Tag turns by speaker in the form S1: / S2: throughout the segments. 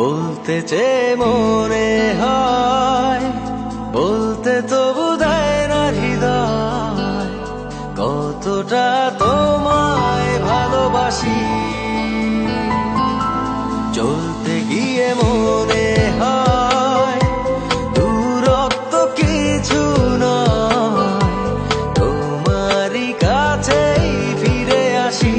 S1: বলতে চেয়ে মনে হয়, বলতে তবু দেয় না হৃদয়, কতটা তোমায় ভালোবাসি। চলতে গিয়ে মনে হয় দূরত্ব কিছু নয়, তোমারই কাছেই ফিরে আসি।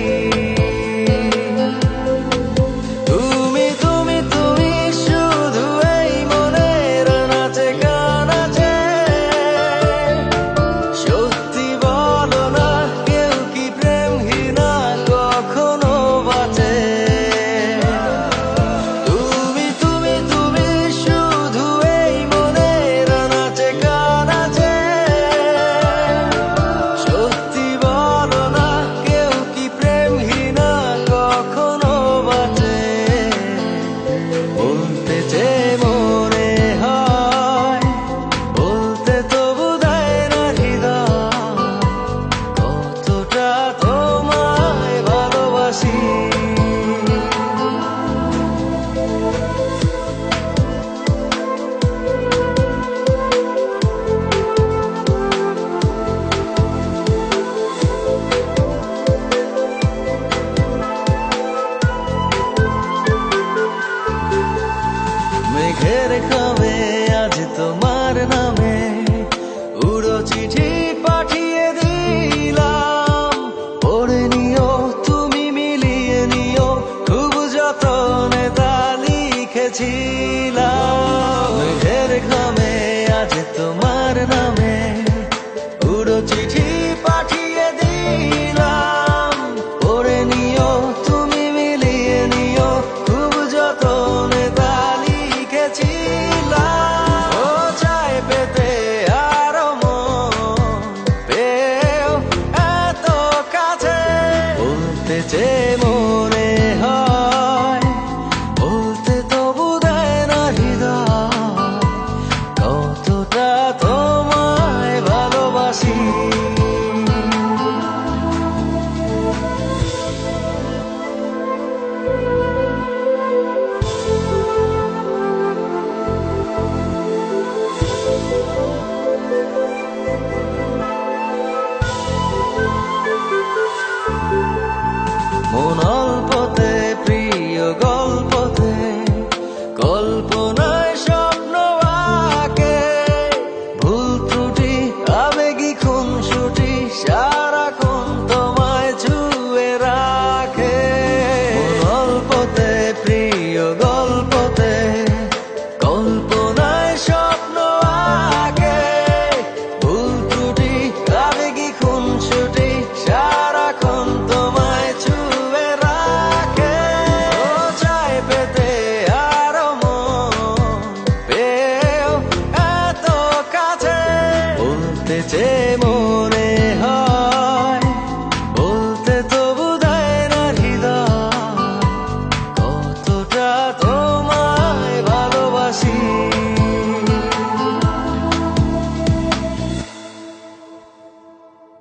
S1: মেঘের খামে আজ তোমার নামে উড়ো চিঠি পাঠিয়ে দিলাম, পড়ে নিও তুমি মিলিয়ে নিও, খুব যতনে তা লিখেছিলাম। মেঘের খামে আজ তোমার নামে উড়ো চিঠি পাঠিয়ে দিলাম, পড়ে নিও তুমি মিলিয়ে নিও, খুব যতনে তা মনে হয়, বলতে তবু দেয় না হৃদয়, কতটা তোমায় ভালোবাসি। মন অল্পতে প্রিয় গল্পতে